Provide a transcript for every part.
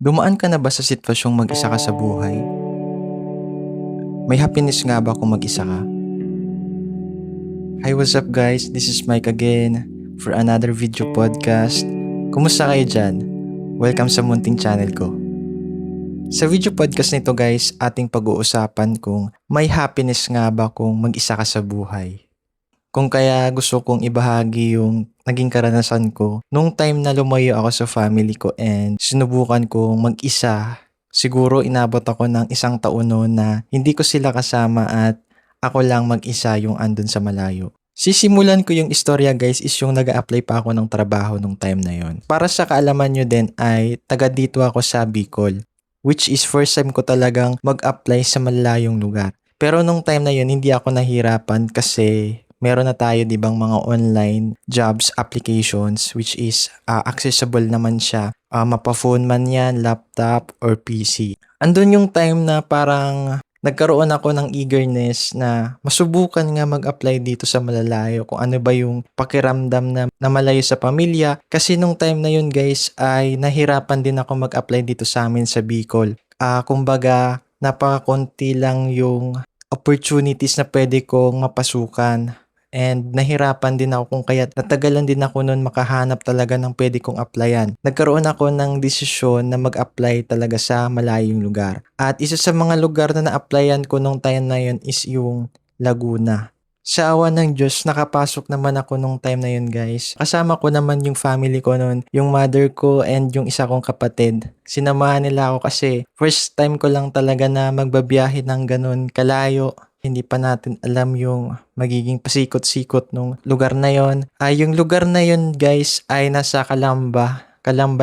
Dumaan ka na ba sa sitwasyong mag-isa ka sa buhay? May happiness nga ba kung mag-isa ka? Hi, what's up guys? This is Mike again for another video podcast. Kumusta kayo dyan? Welcome sa munting channel ko. Sa video podcast nito guys, ating pag-uusapan kung may happiness nga ba kung mag-isa ka sa buhay. Kung kaya gusto kong ibahagi yung naging karanasan ko nung time na lumayo ako sa family ko and sinubukan kong mag-isa. Siguro inabot ako ng 1 taon noon na hindi ko sila kasama at ako lang mag-isa yung andun sa malayo. Sisimulan ko yung istorya guys is yung nag-a-apply pa ako ng trabaho nung time na yon. Para sa kaalaman nyo din ay taga dito ako sa Bicol, which is first time ko talagang mag-apply sa malayong lugar. Pero nung time na yun hindi ako nahirapan kasi meron na tayo dibang mga online jobs applications which is accessible naman siya. Mapa-phone man yan, laptop, or PC. Andun yung time na parang nagkaroon ako ng eagerness na masubukan nga mag-apply dito sa malalayo kung ano ba yung pakiramdam na malayo sa pamilya. Kasi nung time na yun guys ay nahirapan din ako mag-apply dito sa amin sa Bicol. Kumbaga napakakunti lang yung opportunities na pwede kong mapasukan. And nahirapan din ako kung kaya natagalan din ako noon makahanap talaga ng pwede kong applyan. Nagkaroon ako ng desisyon na mag-apply talaga sa malayong lugar. At isa sa mga lugar na na-applyan ko nung time na yun is yung Laguna. Sa awa ng Diyos, nakapasok naman ako nung time na yun guys. Kasama ko naman yung family ko noon, yung mother ko and yung isa kong kapatid. Sinamahan nila ako kasi first time ko lang talaga na magbabiyahe ng ganun kalayo. Hindi pa natin alam yung magiging pasikot-sikot nung lugar na yon. Yung lugar na yon guys ay nasa Calamba,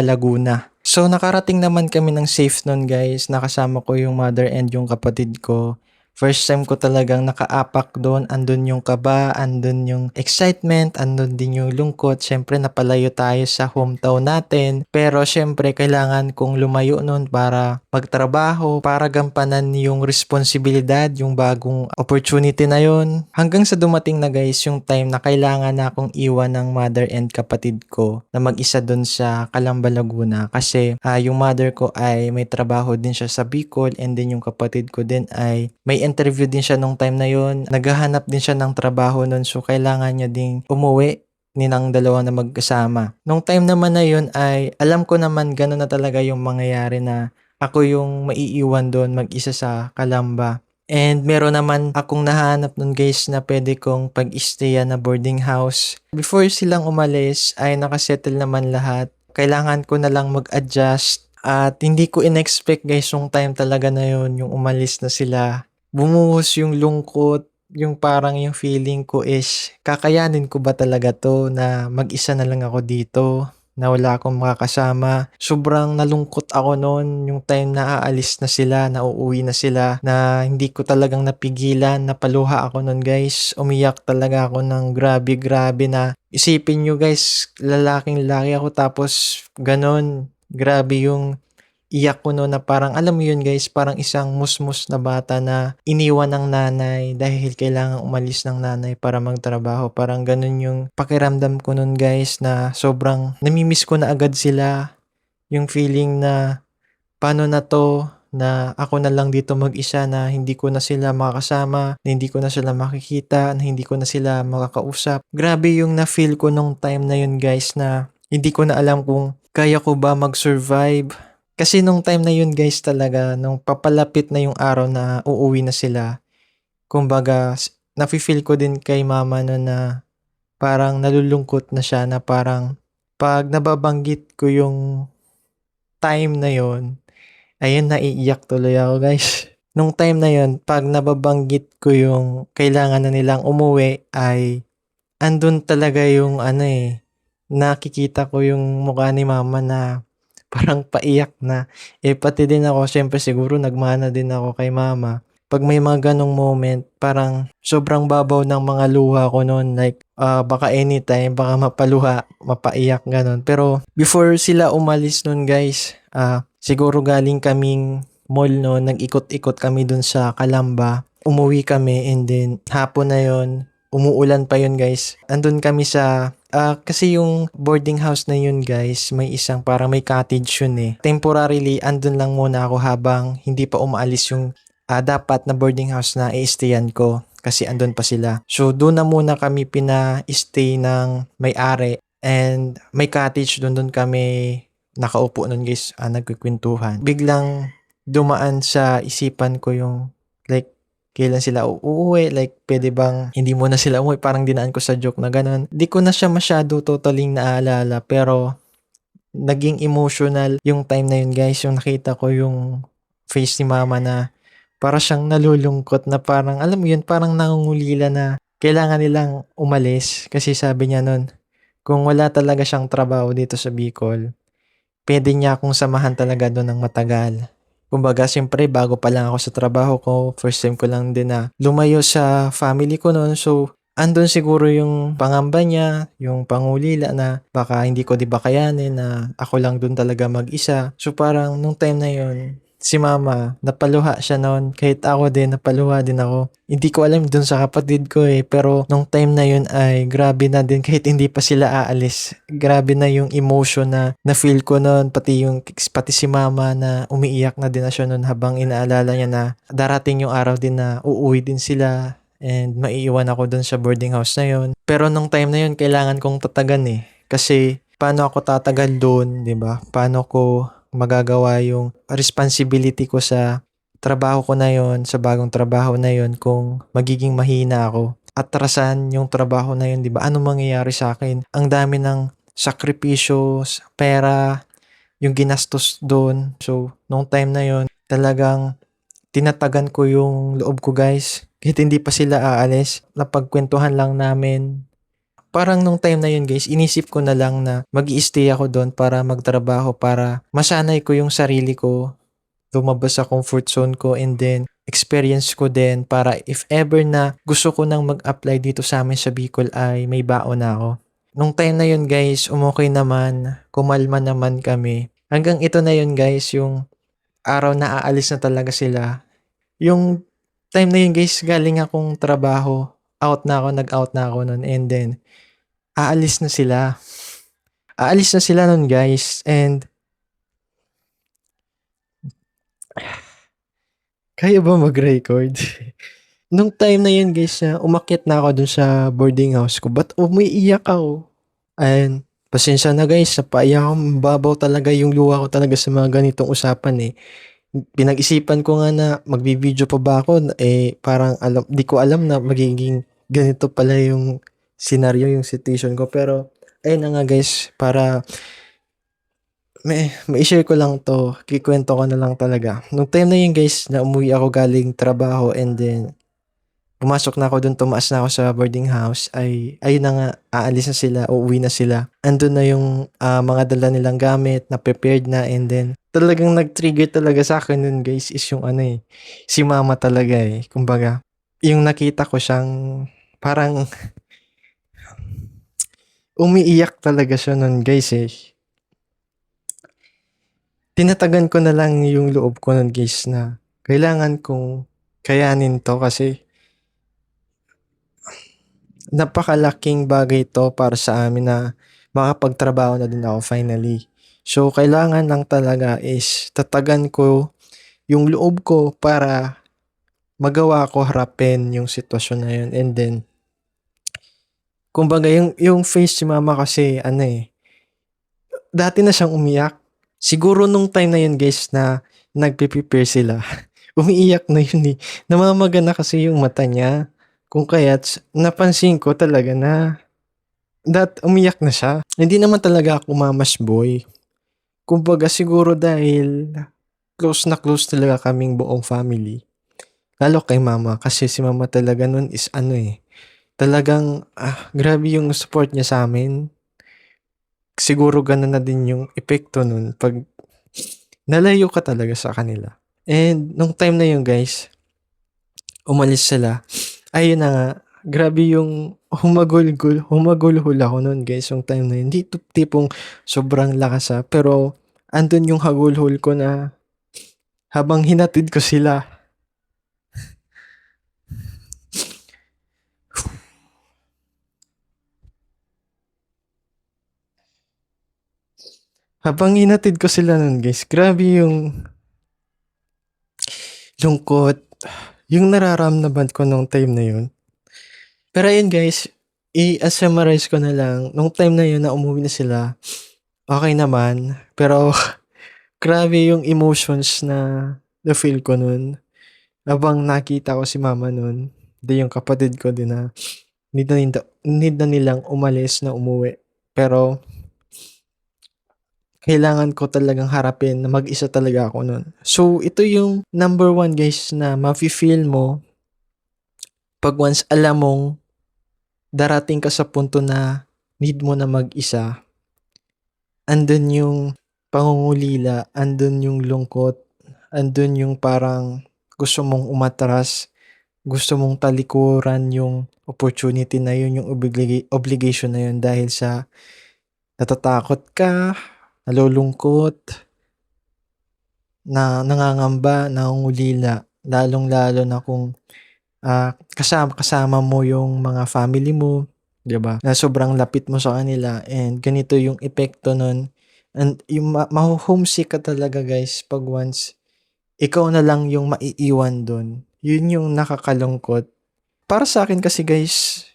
Laguna. So nakarating naman kami ng safe nun guys. Nakasama ko yung mother and yung kapatid ko. First time ko talagang nakaapak doon. Andun yung kaba, andun yung excitement, andun din yung lungkot. Siyempre napalayo tayo sa hometown natin. Pero siyempre kailangan kong lumayo noon para magtrabaho, para gampanan yung responsibilidad, yung bagong opportunity na yon. Hanggang sa dumating na guys yung time na kailangan na akong iwan ng mother and kapatid ko na mag-isa doon sa Calamba, Laguna. Kasi yung mother ko ay may trabaho din siya sa Bicol and then yung kapatid ko din ay may interview din siya nung time na yon. Naghahanap din siya ng trabaho nun so kailangan niya ding umuwi nilang dalawa na magkasama. Nung time naman na yun ay alam ko naman gano'n na talaga yung mangyayari na ako yung maiiwan doon mag-isa sa Calamba. And meron naman akong nahanap nun guys na pwede kong pag-stayan na boarding house. Before silang umalis ay nakasettle naman lahat. Kailangan ko na lang mag-adjust at hindi ko in-expect guys yung time talaga na yun yung umalis na sila. Bumuhos yung lungkot, yung parang yung feeling ko is kakayanin ko ba talaga to na mag-isa na lang ako dito, na wala akong makakasama. Sobrang nalungkot ako noon yung time na aalis na sila, na uuwi na sila, na hindi ko talagang napigilan, napaluha ako noon guys. Umiyak talaga ako ng grabe na isipin nyo guys, lalaking laki ako tapos ganon, grabe yung iyak ko no na parang alam mo yun guys, parang isang musmus na bata na iniwan ng nanay dahil kailangan umalis ng nanay para magtrabaho. Parang ganun yung pakiramdam ko nun guys na sobrang namimiss ko na agad sila. Yung feeling na paano na to, na ako na lang dito mag-isa, na hindi ko na sila makakasama, na hindi ko na sila makikita, na hindi ko na sila makakausap. Grabe yung na-feel ko nung time na yun guys na hindi ko na alam kung kaya ko ba mag-survive. Kasi nung time na yun guys talaga, nung papalapit na yung araw na uuwi na sila, kumbaga nafe-feel ko din kay mama no na parang nalulungkot na siya na parang pag nababanggit ko yung time na yun, ayun naiiyak tuloy ako guys. Nung time na yun, pag nababanggit ko yung kailangan na nilang umuwi ay andun talaga yung nakikita ko yung mukha ni mama na parang paiyak na. Pati din ako, syempre siguro nagmana din ako kay mama. Pag may mga ganong moment, parang sobrang babaw ng mga luha ko noon. Like, baka anytime, baka mapaluha, mapaiyak, ganon. Pero before sila umalis noon guys, siguro galing kaming mall noon, nag-ikot-ikot kami dun sa Calamba. Umuwi kami and then hapon na yon umuulan pa yun guys. Andun kami sa, kasi yung boarding house na yun guys, may isang parang may cottage yun eh. Temporarily, andun lang muna ako habang hindi pa umaalis yung dapat na boarding house na i-stayan ko. Kasi andun pa sila. So, doon na muna kami pina-stay ng may-ari. And may cottage doon kami nakaupo nun guys, nagkikwentuhan. Biglang dumaan sa isipan ko yung like, kailan sila uuwi, like, pwede bang hindi mo na sila umuwi, parang dinaan ko sa joke na ganun. Di ko na siya masyado totaling naalala, pero naging emotional yung time na yun guys, yung nakita ko yung face ni mama na para siyang nalulungkot na parang, alam mo yun, parang nangungulila na kailangan nilang umalis kasi sabi niya nun, kung wala talaga siyang trabaho dito sa Bicol, pwede niya akong samahan talaga doon ng matagal. Kumbaga, siyempre, bago pa lang ako sa trabaho ko, first time ko lang din na lumayo sa family ko noon. So, andun siguro yung pangamba niya, yung pangulila na baka hindi ko di ba kayanin na ako lang doon talaga mag-isa. So, parang nung time na yun, si mama, napaluha siya noon. Kahit ako din, napaluha din ako. Hindi ko alam dun sa kapatid ko eh. Pero nung time na yun ay grabe na din kahit hindi pa sila aalis. Grabe na yung emotion na na-feel ko noon. Pati si mama na umiiyak na din na siya noon habang inaalala niya na darating yung araw din na uuwi din sila. And maiiwan ako dun sa boarding house na yun. Pero nung time na yun, kailangan kong tatagan eh. Kasi paano ako tatagal dun, di ba? Paano ko magagawa yung responsibility ko sa trabaho ko na yon, sa bagong trabaho na yon kung magiging mahina ako. Atrasan yung trabaho na yun, di ba? Anong mangyayari sa akin? Ang dami ng sakripisyo, pera, yung ginastos doon. So, nung time na yon, talagang tinatagan ko yung loob ko guys. Kahit hindi pa sila aalis, napagkwentuhan lang namin. Parang nung time na yun guys, inisip ko na lang na mag-i-stay ako doon para magtrabaho, para masanay ko yung sarili ko, lumabas sa comfort zone ko, and then experience ko din para if ever na gusto ko nang mag-apply dito sa amin sa Bicol ay may baon na ako. Nung time na yun guys, umokay naman, kumalma naman kami. Hanggang ito na yun guys, yung araw na aalis na talaga sila. Yung time na yun guys, galing akong trabaho, out na ako, nag-out na ako nun, and then aalis na sila. Aalis na sila nun guys, and kaya ba mag-record? Nung time na yun guys, na umakyat na ako dun sa boarding house ko, ba't umiiyak ako? And pasensya na guys, napaiyak ako, mababaw talaga yung luha ko talaga sa mga ganitong usapan eh. Pinag-isipan ko nga na magbibideo pa ba ako, eh parang di ko alam na magiging ganito pala yung scenario, yung situation ko. Pero ayun na nga guys, para mai-share ko lang to, kikwento ko na lang talaga. Nung time na yun guys, na umuwi ako galing trabaho, and then pumasok na ako dun, tumaas na ako sa boarding house, ay ayun na nga, aalis na sila, uuwi na sila. Andun na yung mga dala nilang gamit, na prepared na, and then talagang nag-trigger talaga sa akin nun guys is yung si mama talaga eh. Kumbaga, yung nakita ko siyang parang umiiyak talaga siya nun guys eh. Tinatagan ko na lang yung loob ko nun guys na kailangan kong kayanin to kasi napakalaking bagay to para sa amin na makapagtrabaho na din ako finally. So, kailangan lang talaga is tatagan ko yung loob ko para magawa ko harapin yung sitwasyon na yun. And then, kumbaga, yung face si mama kasi, dati na siyang umiyak. Siguro nung time na yun guys na nagpe-prepare sila, umiiyak na yun eh. Namamaga na kasi yung mata niya. Kung kaya't napansin ko talaga na umiyak na siya. Hindi naman talaga ako mama's boy. Kumbaga siguro dahil close na close talaga kaming buong family. Lalo kay mama kasi si mama talaga nun is talagang grabe yung support niya sa amin. Siguro ganun na din yung epekto nun pag nalayo ka talaga sa kanila. And nung time na yun guys, umalis sila. Ayun na nga, grabe yung humagulhol ako nun guys yung time na yun. Hindi tipong sobrang lakas pero andun yung hagulhol ko na habang hinatid ko sila. Habang hinatid ko sila nun guys, grabe yung lungkot, yung nararamdaman ko nung time na yun. Pero ayun guys, i-summarize ko na lang, nung time na yun na umuwi na sila, okay naman. Pero grabe yung emotions na feel ko nun. Habang nakita ko si mama nun, di yung kapatid ko din na need na nilang umalis na umuwi. Pero kailangan ko talagang harapin na mag-isa talaga ako nun. So, ito yung number one guys na mafe-feel mo pag once alam mong darating ka sa punto na need mo na mag-isa. Andun yung pangungulila, andun yung lungkot, andun yung parang gusto mong umatras, gusto mong talikuran yung opportunity na yun, yung obligation na yun dahil sa natatakot ka, nalulungkot, na nangangamba, nangungulila, lalong-lalo na kung kasama mo yung mga family mo, 'di ba? Na sobrang lapit mo sa kanila and ganito yung epekto nun. And yung maho-homesick ka talaga guys pag once ikaw na lang yung maiiwan dun. Yun yung nakakalungkot. Para sa akin kasi guys,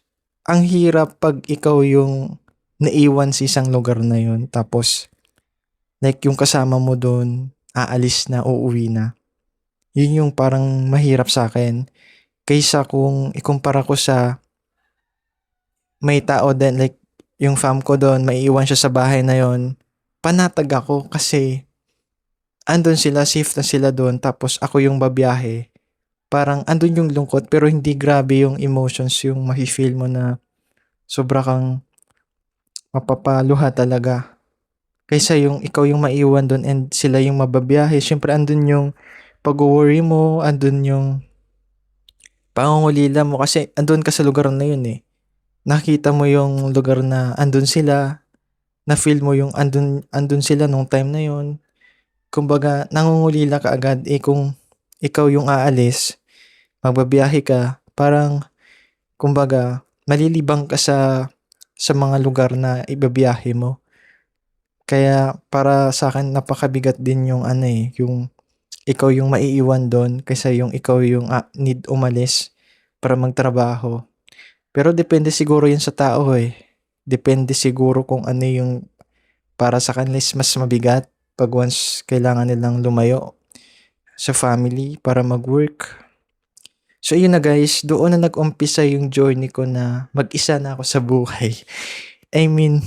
ang hirap pag ikaw yung naiwan sa isang lugar na yun. Tapos, like yung kasama mo dun, aalis na, uuwi na. Yun yung parang mahirap sa akin. Kaysa kung ikumpara ko sa may tao din, like yung fam ko doon, maiiwan siya sa bahay na yon, panatag ako kasi andun sila, safe na sila doon, tapos ako yung babiyahe. Parang andun yung lungkot pero hindi grabe yung emotions, yung mafe-feel mo na sobra kang mapapaluha talaga. Kaysa yung ikaw yung maiwan doon and sila yung mababiyahe. Syempre andun yung pag-worry mo, andun yung pangungulila mo kasi andun ka sa lugar na yun eh. Nakita mo yung lugar na andun sila, na-feel mo yung andun sila nung time na yun. Kumbaga, nangungulila ka agad eh kung ikaw yung aalis, magbabiyahe ka, parang kumbaga, malilibang ka sa mga lugar na ibabiyahe mo. Kaya para sa akin napakabigat din yung ano eh, yung ikaw yung maiiwan doon kaysa yung ikaw yung need umalis para magtrabaho. Pero depende siguro yun sa tao eh. Depende siguro kung ano yung para sa kanila is mas mabigat pag once kailangan nilang lumayo sa family para mag-work. So yun na guys, doon na nag-umpisa yung journey ko na mag-isa na ako sa buhay. I mean,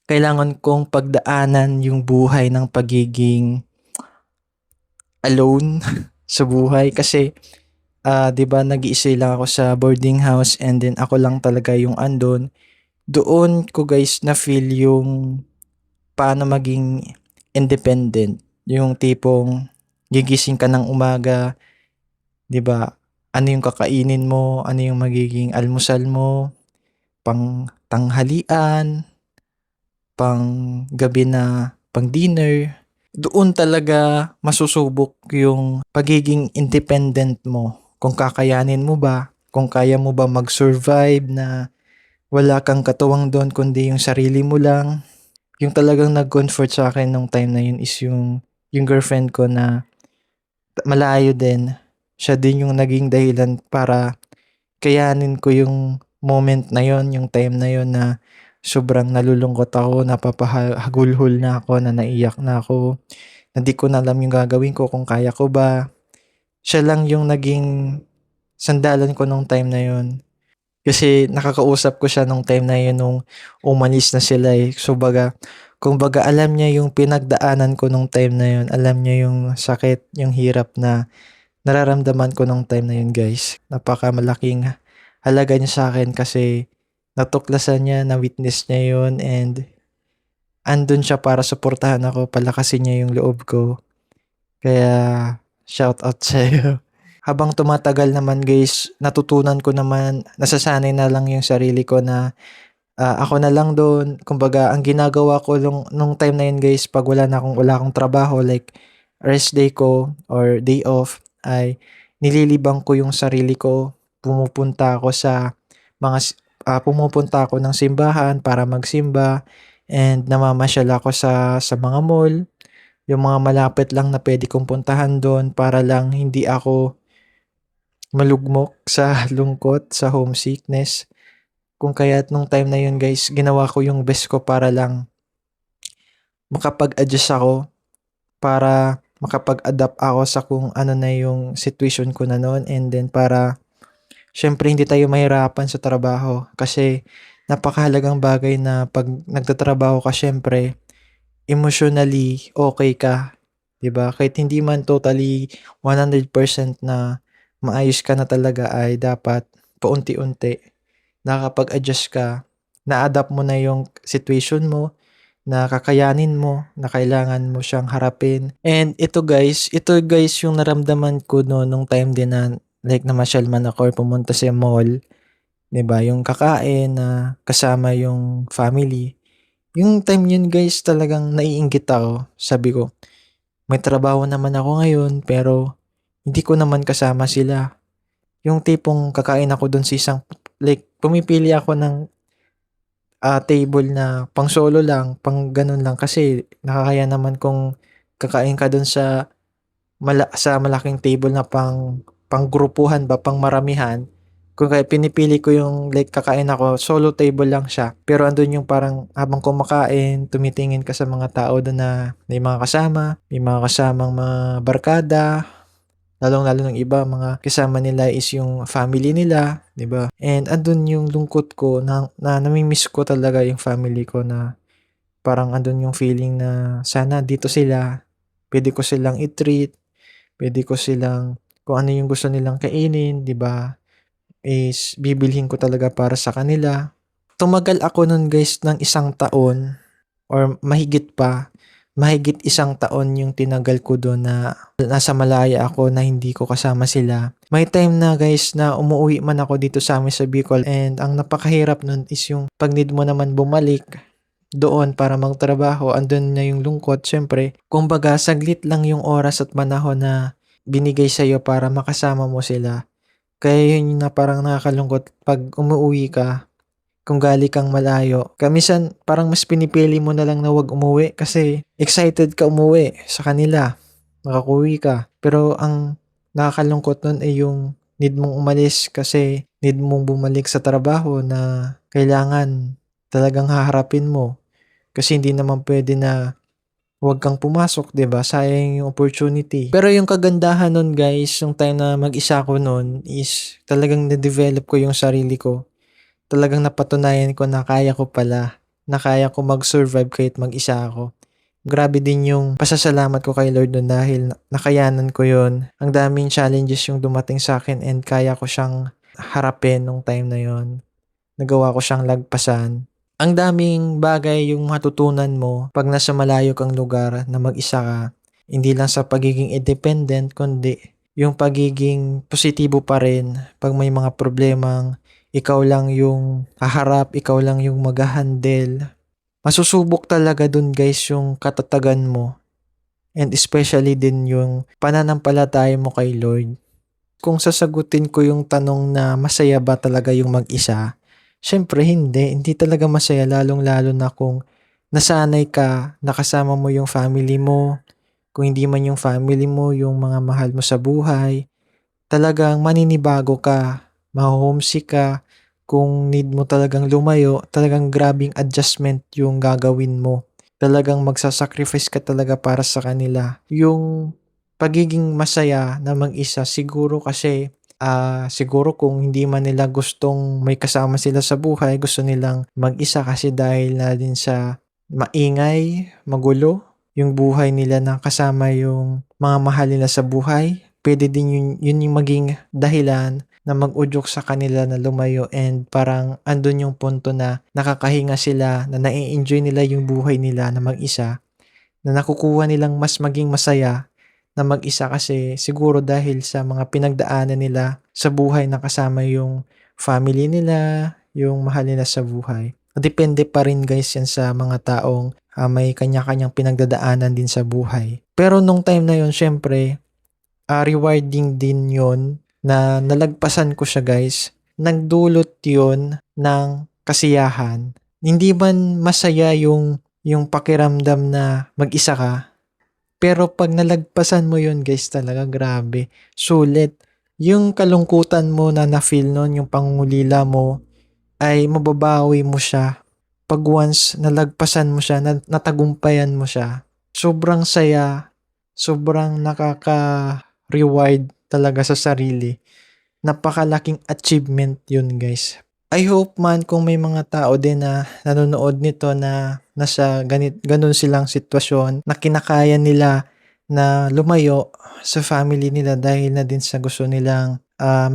kailangan kong pagdaanan yung buhay ng pagiging alone sa buhay kasi 'di ba nag-iisa lang ako sa boarding house and then ako lang talaga yung andon. Doon ko guys na feel yung paano maging independent. Yung tipong gigising ka ng umaga, 'di ba? Ano yung kakainin mo, ano yung magiging almusal mo, pang tanghalian, pang gabi na pang dinner. Doon talaga masusubok yung pagiging independent mo. Kung kakayanin mo ba, kung kaya mo ba mag-survive na wala kang katuwang doon kundi yung sarili mo lang. Yung talagang nag-comfort sa akin nung time na yun is yung girlfriend ko na malayo din. Siya din yung naging dahilan para kayanin ko yung moment na yon, yung time na yon na sobrang nalulungkot ako, napapahagulhol na ako, na naiyak na ako, na di ko na alam yung gagawin ko, kung kaya ko ba. Siya lang yung naging sandalan ko nung time na yon. Kasi nakakausap ko siya nung time na yun nung umalis na sila eh. So kumbaga alam niya yung pinagdaanan ko nung time na yun. Alam niya yung sakit, yung hirap na nararamdaman ko nung time na yun guys. Napakamalaking halaga niya sa akin kasi natuklasan niya, na-witness niya yun and andun siya para suportahan ako, palakasin niya yung loob ko. Kaya shout out sa'yo. Habang tumatagal naman guys, natutunan ko naman, nasasanay na lang yung sarili ko na ako na lang doon. Kumbaga, ang ginagawa ko nung time na yun guys, pag wala akong trabaho, like rest day ko or day off, ay nililibang ko yung sarili ko. Pumupunta ako ng simbahan para magsimba and namamasyal ako sa mga mall, yung mga malapit lang na pwede kong puntahan doon para lang hindi ako malugmok sa lungkot, sa homesickness. Kung kaya't nung time na yun guys, ginawa ko yung best ko para lang makapag-adjust ako, para makapag-adapt ako sa kung ano na yung situation ko na noon, and then para syempre hindi tayo mahirapan sa trabaho kasi napakahalagang bagay na 'pag nagtatrabaho ka syempre emotionally okay ka, 'di ba? Kahit hindi man totally 100% na maayos ka na talaga ay dapat paunti-unti nakakapag-adjust ka, na-adapt mo na yung situation mo, na kakayanin mo, na kailangan mo siyang harapin. And ito guys yung naramdaman ko no nung time din na like namasyal man ako or pumunta sa mall, 'di ba? Yung kakain na kasama yung family. Yung time yun guys talagang naiinggit ako. Sabi ko, may trabaho naman ako ngayon pero hindi ko naman kasama sila. Yung tipong kakain ako dun sa isang like pumipili ako ng table na pang solo lang, pang ganun lang kasi nakakaya naman kung kakain ka dun sa malaking table na pang-grupuhan ba, pang-maramihan. Kung kaya pinipili ko yung like kakain ako, solo table lang siya. Pero andun yung parang habang kumakain, tumitingin ka sa mga tao dun na may mga kasama, may mga kasamang mga barkada, lalong-lalo ng iba, mga kasama nila is yung family nila, 'di ba? And andun yung lungkot ko na nami-miss ko talaga yung family ko, na parang andun yung feeling na sana dito sila, puwede ko silang i-treat, puwede ko silang kung ano yung gusto nilang kainin, 'di ba, is bibilhin ko talaga para sa kanila. Tumagal ako nun guys ng 1 taon or mahigit 1 taon yung tinagal ko dun na nasa malaya ako na hindi ko kasama sila. May time na guys na umuuwi man ako dito sa'min sa Bicol, and ang napakahirap nun is yung 'pag need mo naman bumalik doon para magtrabaho, andun na yung lungkot siyempre. Kumbaga saglit lang yung oras at panahon na binigay sa'yo para makasama mo sila. Kaya yun na parang nakakalungkot 'pag umuuwi ka, kung galing kang malayo. Minsan parang mas pinipili mo na lang na 'wag umuwi kasi excited ka umuwi sa kanila, makakauwi ka. Pero ang nakakalungkot nun ay yung need mong umalis kasi need mong bumalik sa trabaho na kailangan talagang haharapin mo. Kasi hindi naman puwede na 'wag kang pumasok, 'di ba? Sayang yung opportunity. Pero yung kagandahan nun guys, yung time na mag-isa ako nun is talagang na-develop ko yung sarili ko. Talagang napatunayan ko na kaya ko pala, na kaya ko mag-survive kahit mag-isa ako. Grabe din yung pasasalamat ko kay Lord nun dahil nakayanan ko yun. Ang daming challenges yung dumating sa akin and kaya ko siyang harapin nung time na yun. Nagawa ko siyang lagpasan. Ang daming bagay yung matutunan mo 'pag nasa malayo kang lugar na mag-isa ka. Hindi lang sa pagiging independent kundi yung pagiging positibo pa rin 'pag may mga problemang ikaw lang yung haharap, ikaw lang yung magha-handle. Masusubok talaga dun guys yung katatagan mo, and especially din yung pananampalataya mo kay Lord. Kung sasagutin ko yung tanong na masaya ba talaga yung mag-isa, siyempre hindi. Hindi talaga masaya, lalong-lalo na kung nasanay ka, nakasama mo yung family mo. Kung hindi man yung family mo, yung mga mahal mo sa buhay, talagang maninibago ka, maho-homesick ka. Kung need mo talagang lumayo, talagang grabing adjustment yung gagawin mo. Talagang magsa-sacrifice ka talaga para sa kanila. Yung pagiging masaya na mag-isa siguro kasi siguro kung hindi man nila gustong may kasama sila sa buhay, gusto nilang mag-isa kasi dahil na din sa maingay, magulo yung buhay nila na kasama yung mga mahal nila sa buhay. Pwede din yun yung maging dahilan na mag-udyok sa kanila na lumayo, and parang andun yung punto na nakakahinga sila, na nai-enjoy nila yung buhay nila na mag-isa, na nakukuha nilang mas maging masaya na mag-isa kasi siguro dahil sa mga pinagdaanan nila sa buhay na kasama yung family nila, yung mahal nila sa buhay. Depende pa rin guys yan sa mga taong may kanya-kanyang pinagdadaanan din sa buhay. Pero nung time na yun, syempre, rewarding din yun na nalagpasan ko siya guys. Nagdulot yun ng kasiyahan. Hindi man masaya yung pakiramdam na mag-isa ka, pero 'pag nalagpasan mo yun guys talaga grabe, sulit. Yung kalungkutan mo na na-feel nun, yung pangungulila mo ay mababawi mo siya 'pag once nalagpasan mo siya, natagumpayan mo siya. Sobrang saya, sobrang nakaka-reward talaga sa sarili. Napakalaking achievement yun guys. I hope man kung may mga tao din na nanonood nito na nasa ganun silang sitwasyon na kinakaya nila na lumayo sa family nila dahil na din sa gusto nilang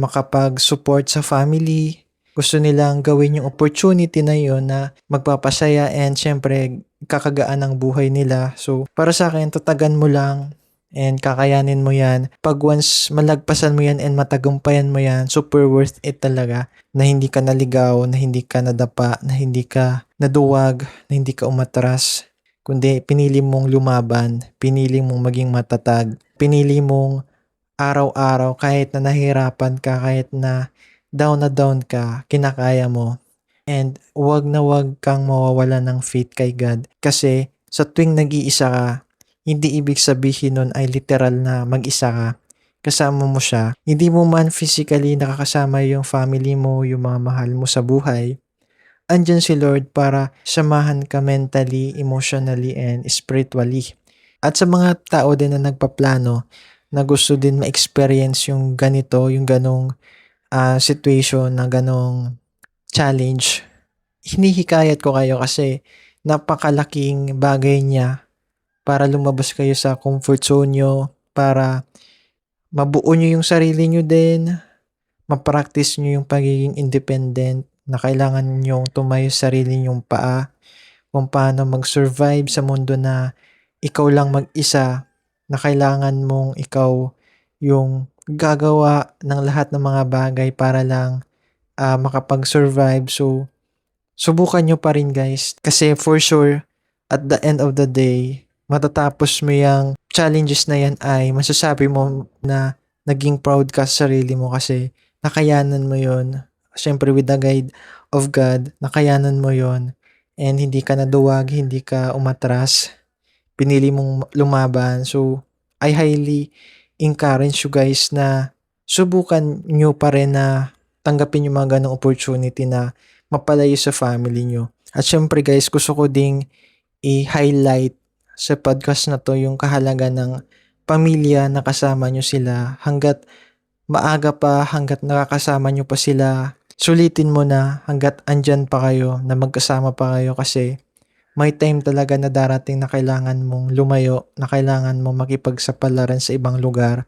makapag-support sa family. Gusto nilang gawin yung opportunity na yun na magpapasaya and syempre kakagaan ng buhay nila. So para sa akin, tatagan mo lang and kakayanin mo yan. Pag once malagpasan mo yan and matagumpayan mo yan, super worth it talaga na hindi ka naligaw, na hindi ka nadapa, na hindi ka naduwag, na hindi ka umatras, kundi pinili mong lumaban, pinili mong maging matatag, pinili mong araw-araw kahit na nahihirapan ka, kahit na down ka, kinakaya mo. And wag na wag kang mawawala ng faith kay God kasi sa tuwing nag-iisa ka, hindi ibig sabihin nun ay literal na mag-isa ka. Kasama mo siya. Hindi mo man physically nakakasama yung family mo, yung mga mahal mo sa buhay. Andyan si Lord para samahan ka mentally, emotionally, and spiritually. At sa mga tao din na nagpaplano na gusto din ma-experience yung ganito, yung ganong situation, na ganong challenge, hinihikayat ko kayo kasi napakalaking bagay niya para lumabas kayo sa comfort zone nyo, para mabuo nyo yung sarili nyo din, ma-practice nyo yung pagiging independent na kailangan nyo tumayo sa sarili nyong paa, kung paano mag-survive sa mundo na ikaw lang mag-isa, na kailangan mong ikaw yung gagawa ng lahat ng mga bagay para lang makapag-survive. So, subukan nyo pa rin guys. Kasi for sure, at the end of the day, matatapos mo yung challenges na yan ay masasabi mo na naging proud ka sa sarili mo kasi nakayanan mo yon. Siyempre with the guide of God, nakayanan mo yon. And hindi ka naduwag, hindi ka umatras. Pinili mong lumaban. So, I highly encourage you guys na subukan nyo pa rin na tanggapin yung mga ganong opportunity na mapalayo sa family nyo. At syempre guys, gusto ko ding i-highlight sa podcast na to yung kahalaga ng pamilya na kasama nyo sila hanggat maaga pa, hanggat nakakasama nyo pa sila. Sulitin mo na hanggat andyan pa kayo, na magkasama pa kayo kasi may time talaga na darating na kailangan mong lumayo, na kailangan mong makipagsapalaran sa ibang lugar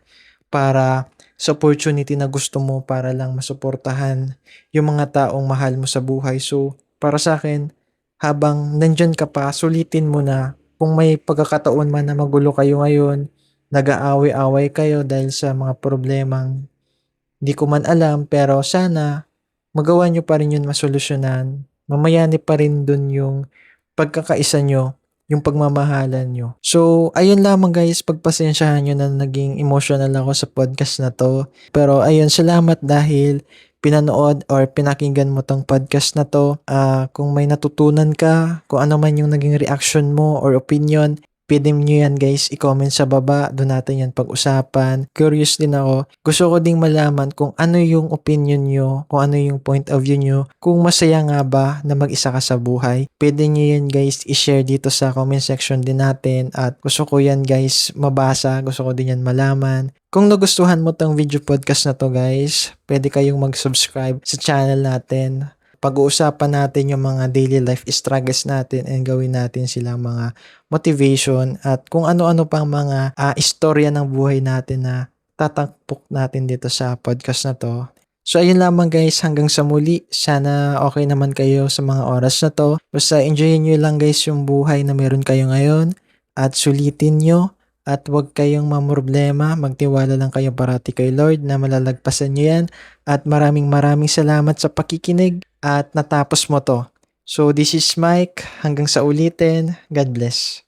para sa opportunity na gusto mo para lang masuportahan yung mga taong mahal mo sa buhay. So, para sa akin, habang nandyan ka pa, sulitin mo na. Kung may pagkakataon man na magulo kayo ngayon, nag-aaway-away kayo dahil sa mga problemang di ko man alam, pero sana magawa nyo pa rin yun masolusyonan. Mamayani pa rin dun yung pagkakaisa nyo, yung pagmamahalan nyo. So, ayun lamang guys, pagpasensyahan nyo na naging emotional ako sa podcast na to. Pero ayun, salamat dahil pinanood or pinakinggan mo tong podcast na to. Kung may natutunan ka, kung ano man yung naging reaction mo or opinion, pwede nyo yan guys i-comment sa baba. Doon natin yan pag-usapan. Curious din ako. Gusto ko ding malaman kung ano yung opinion nyo, kung ano yung point of view nyo. Kung masaya nga ba na mag-isa ka sa buhay. Pwede nyo yan guys i-share dito sa comment section din natin. At gusto ko yan guys mabasa. Gusto ko din yan malaman. Kung nagustuhan mo tong video podcast na to guys, pwede kayong mag-subscribe sa channel natin. Pag-uusapan natin yung mga daily life struggles natin and gawin natin silang mga motivation at kung ano-ano pang mga istorya ng buhay natin na tatangpok natin dito sa podcast na to. So ayun lamang guys, hanggang sa muli. Sana okay naman kayo sa mga oras na to. Basta enjoyin nyo lang guys yung buhay na meron kayo ngayon at sulitin nyo. At huwag kayong mamroblema, magtiwala lang kayo parati kay Lord na malalagpasan nyo yan. At maraming salamat sa pakikinig at natapos mo to. So this is Mike, hanggang sa ulitin, God bless.